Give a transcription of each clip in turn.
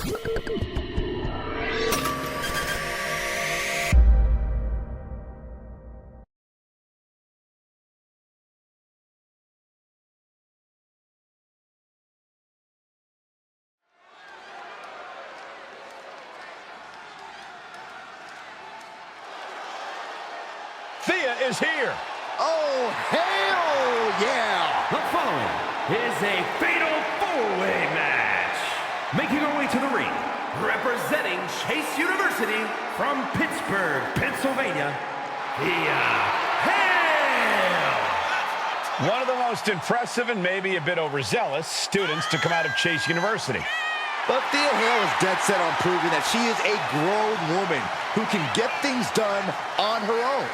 Thea is here. Oh, hell yeah! The following is a fatal four-way match. Making her way to the ring, representing Chase University from Pittsburgh, Pennsylvania, Thea Hail! One of the most impressive and maybe a bit overzealous students to come out of Chase University. But Thea Hail is dead set on proving that she is a grown woman who can get things done on her own.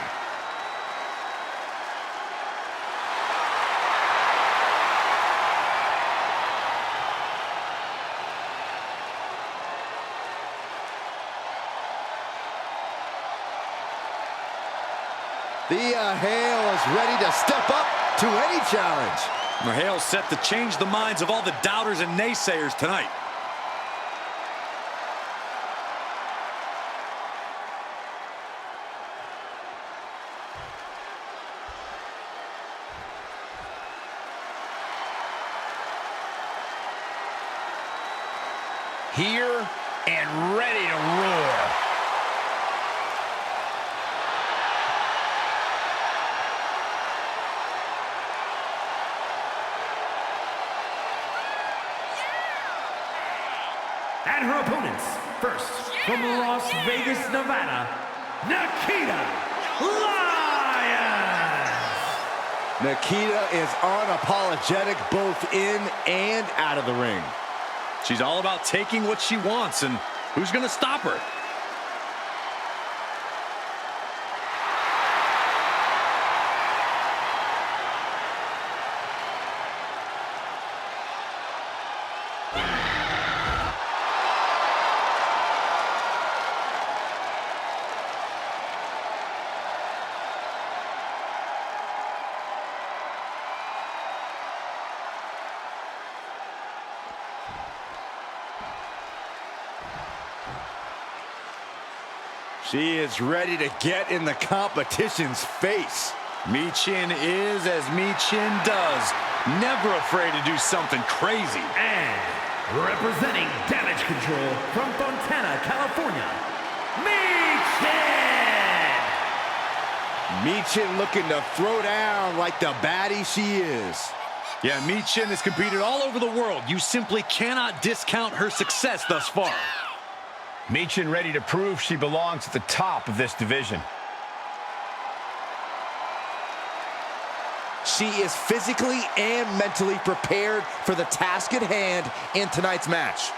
Thea Hail is ready to step up to any challenge. Hail's set to change the minds of all the doubters and naysayers tonight. Here and ready to roar. And her opponents, first from Las Vegas, Nevada, Nikkita Lyons. Nikkita is unapologetic both in and out of the ring. She's all about taking what she wants, and who's going to stop her? She is ready to get in the competition's face. Michin is as Michin does. Never afraid to do something crazy. And representing Damage Control from Fontana, California, Michin! Michin looking to throw down like the baddie she is. Yeah, Michin has competed all over the world. You simply cannot discount her success thus far. Michin ready to prove she belongs at the top of this division. She is physically and mentally prepared for the task at hand in tonight's match.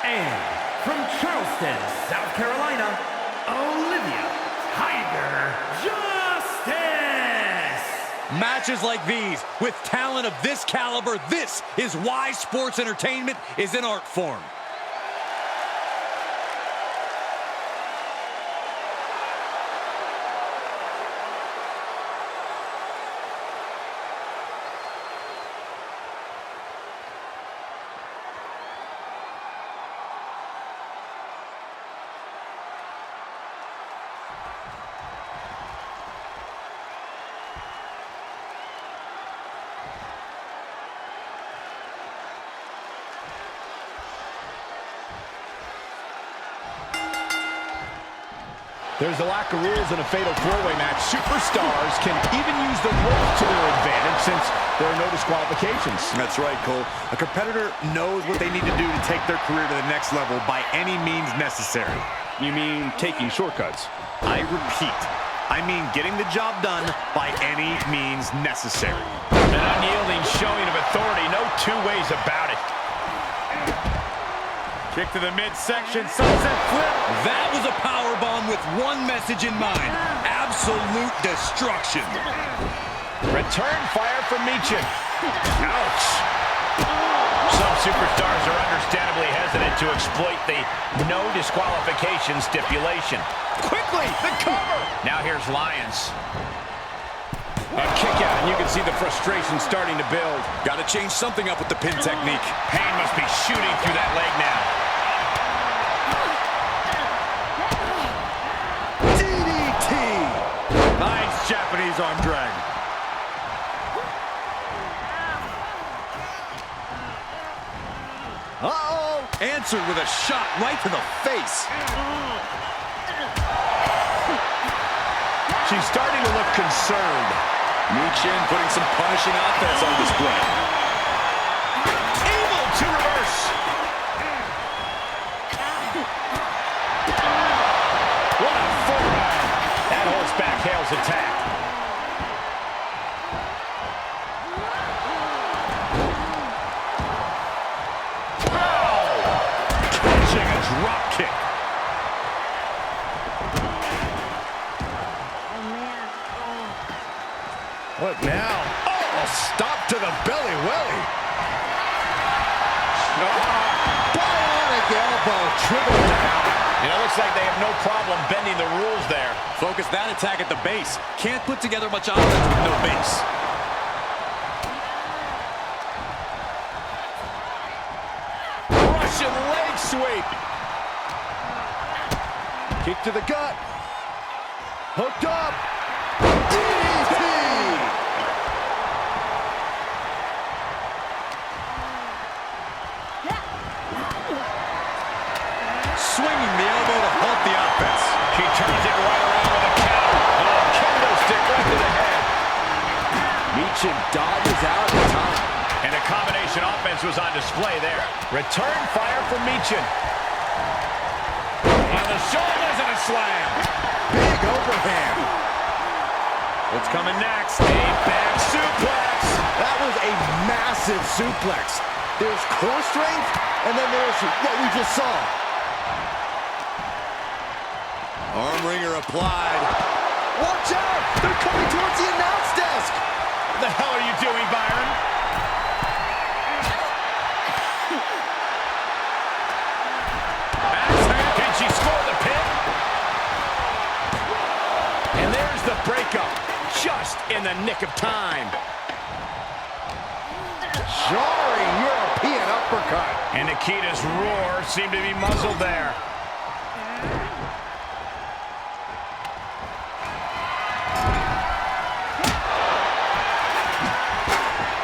And from Charleston, South Carolina, Olivia Tiger Justice! Matches like these, with talent of this caliber, this is why sports entertainment is an art form. There's a lack of rules in a fatal four-way match. Superstars can even use the ropes to their advantage since there are no disqualifications. That's right, Cole. A competitor knows what they need to do to take their career to the next level by any means necessary. You mean taking shortcuts? I repeat, I mean getting the job done by any means necessary. An unyielding showing of authority, no two ways about it. Kick to the midsection, sunset flip. That was a power bomb with one message in mind. Absolute destruction. Return fire from Michin. Ouch. Some superstars are understandably hesitant to exploit the no disqualification stipulation. Quickly, the cover. Now here's Lyons. A kick out, and you can see the frustration starting to build. Got to change something up with the pin technique. Pain must be shooting through that leg now. DDT! Nice Japanese arm drag. Uh-oh! Answered with a shot right to the face. She's starting to look concerned. Michin putting some punishing offense on display. Able to reverse. What a forearm. That horseback Hale's attack. Catching a drop kick. What now? Oh, stop to the belly welly. Bionic elbow, triple down. Looks like they have no problem bending the rules there. Focus that attack at the base. Can't put together much offense with no base. Russian leg sweep. Kick to the gut. Hooked up. DDT! Swinging the elbow to halt the offense. She turns it right around with a counter. Oh, kendo stick right to the head. Michin dodges out in time. And a combination offense was on display there. Return fire from Michin. On the shoulders and a slam. Big overhand. What's coming next? A back suplex. That was a massive suplex. There's core strength, and then there's what we just saw. Arm wringer applied. Watch out! They're coming towards the announce desk! What the hell are you doing, Byron? Can she score the pin? And there's the breakup, just in the nick of time. Jarring European uppercut. And Nikkita's roar seemed to be muzzled there.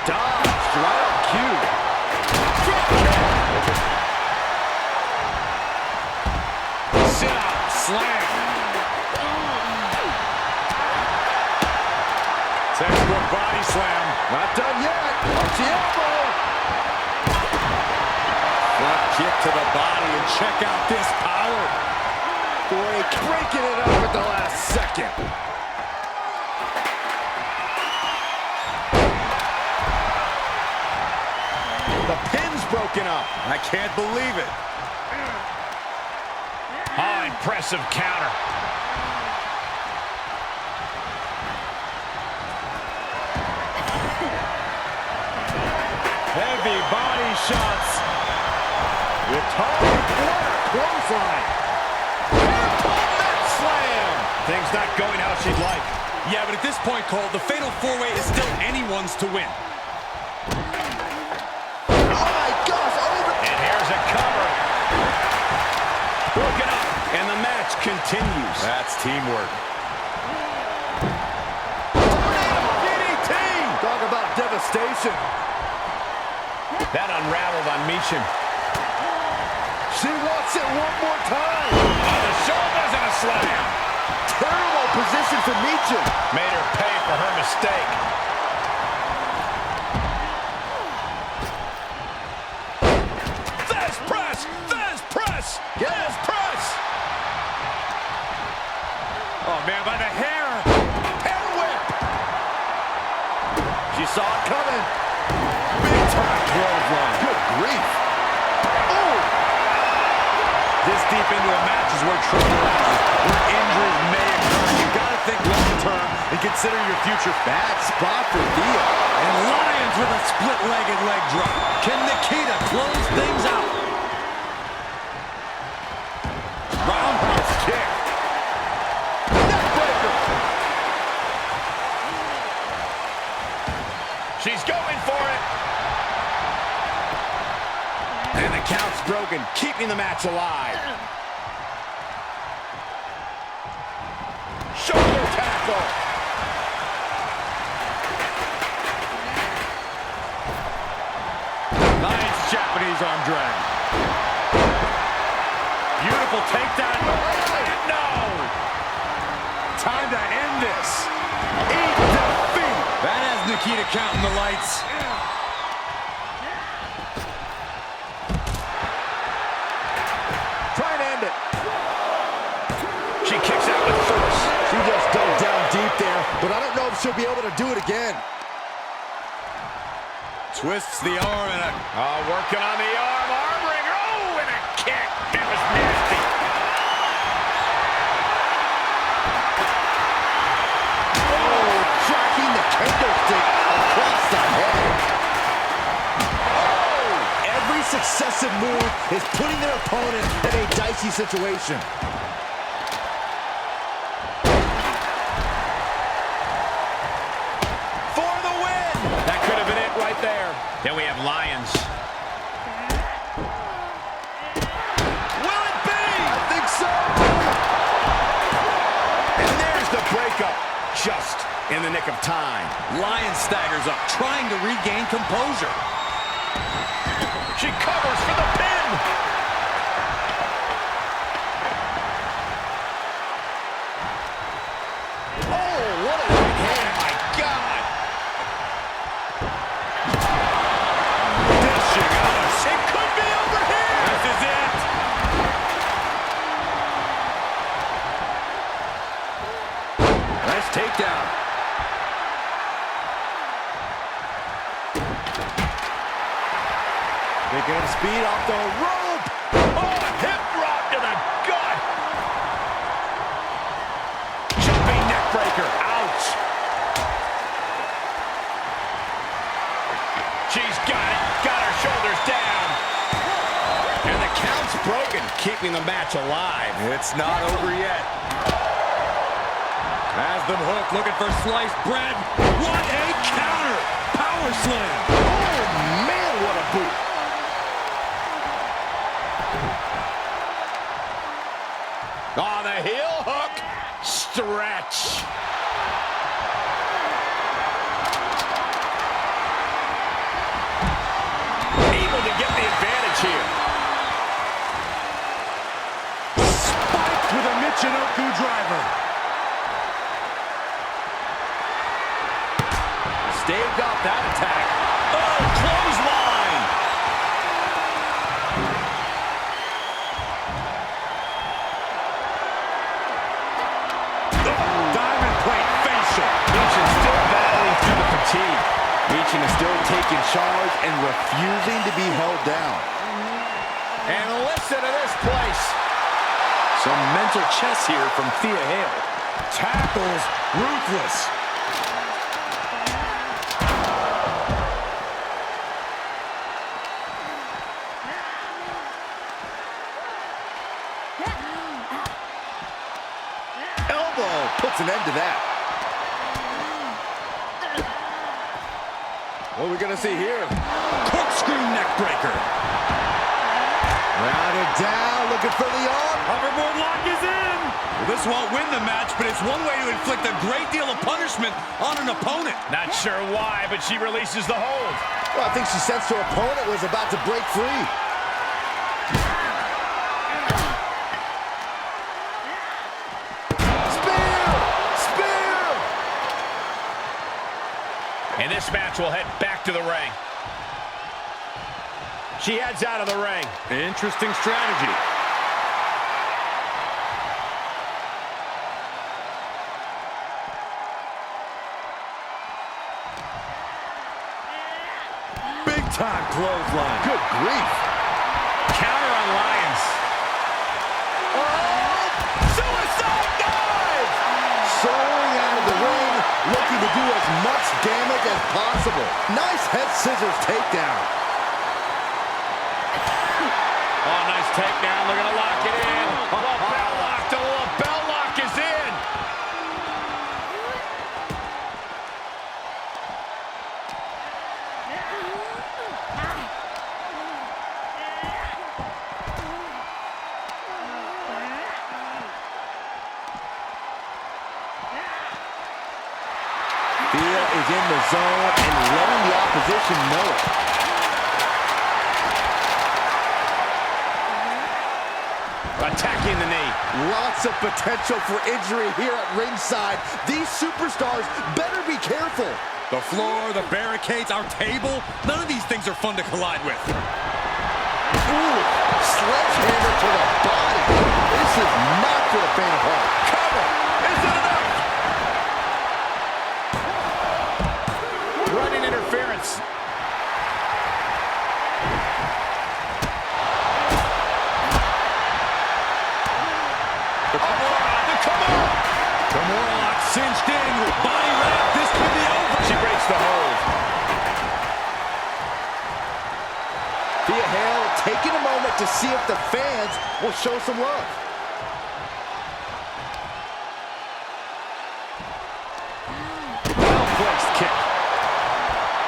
Dodged right on cue. Sit-up, slam. Textbook body slam. Not done yet. Watch the elbow. Front kick to the body, and check out this power. Boy, breaking it up at the last second. The pin's broken up. I can't believe it. Oh, impressive counter. Heavy body shots. Retired. What a clothesline. Net slam. Things not going how she'd like. Yeah, but at this point, Cole, the fatal four-way is still anyone's to win. Oh my gosh, over. And here's a cover. Broken up. And the match continues. That's teamwork. DDT. Talk about devastation. That unraveled on Michin. She wants it one more time. On the shoulders and a slam. Terrible position for Michin. Made her pay for her mistake. Fast press! Fast press! Fast press! Oh, man, by the hair. Hair whip. She saw it coming. Big time clothesline. Good grief. Oh! deep into a match is where trouble lies, where injuries may occur. You gotta think long-term and consider your future. Bad spot for Thea. And Lyons with a split-legged leg drop. Can Nikkita close things out? Roundhouse kick. Neckbreaker. She's going for it. And the count's broken, keeping the match alive. Shoulder tackle. Nice Japanese arm drag. Beautiful takedown. No! Time to end this. Eat defeat. That has Nikkita counting the lights. Trying to end it. She kicks out with force. She just dug down deep there, but I don't know if she'll be able to do it again. Twists the arm and Working on the arm wringer. Oh, and a kick. That was nasty. Oh, tracking the kendo stick across the head. Oh, every successive move is putting their opponent in a dicey situation. For the win. That could have been it right there. Then we have Lyons. Will it be? I think so. And there's the breakup. Just in the nick of time. Lyons staggers up, trying to regain composure. She covers for the pin. Oh, what a right hand. My God. Dishing out a It could be over here. This is it. Nice takedown. They're getting speed off the rope. Oh, hip drop to the gut. Jumping neck breaker. Ouch. She's got it. Got her shoulders down. And the count's broken, keeping the match alive. It's not over yet. Has them hooked, looking for sliced bread. What a counter! Power slam. Oh, man, what a boot. Oh, the heel hook. Stretch. Able to get the advantage here. Spiked with a Michin driver. Staved off that attack. Oh, clothesline. Diamond plate facial. Michin still battling through the fatigue. Michin is still taking charge and refusing to be held down. And listen to this place. Some mental chess here from Thea Hail. Tackles ruthless. Elbow puts an end to that. What are we going to see here? Corkscrew neck breaker. Rounded down, looking for the arm. Hoverboard lock is in. Well, this won't win the match, but it's one way to inflict a great deal of punishment on an opponent. Not sure why, but she releases the hold. Well, I think she sensed her opponent was about to break free. And this match will head back to the ring. She heads out of the ring. Interesting strategy. Big time clothesline. Good grief. Counter on Lyons. damage as possible. Nice head scissors takedown. Oh, nice takedown. They're going to lock it in. Oh, bell lock. The bell lock is in. Thea is in the zone and letting the opposition know it. Attacking the knee. Lots of potential for injury here at ringside. These superstars better be careful. The floor, the barricades, our table, none of these things are fun to collide with. Ooh, sledgehammer to the body. This is not for the faint of heart. Cover. Is it enough? Running interference. Kimura lock cinched in. Body wrap. This could be over. She breaks the hold. Thea Hail taking a moment to see if the fans will show some love. Well-placed kick.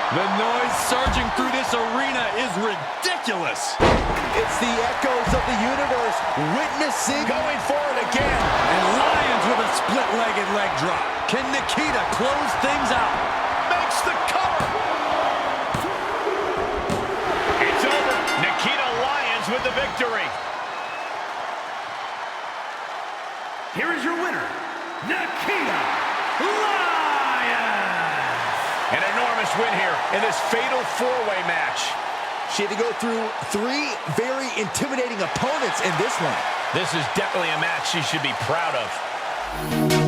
The noise surging through this arena is ridiculous. It's the echoes of the universe witnessing. Going for it again. And Lyons with a split-legged leg drop. Can Nikkita close things out? Makes the cover. It's over. Nikkita Lyons with the victory. Here is your winner, Nikkita Lyons! An enormous win here in this fatal four-way match. She had to go through 3 very intimidating opponents in this one. This is definitely a match she should be proud of.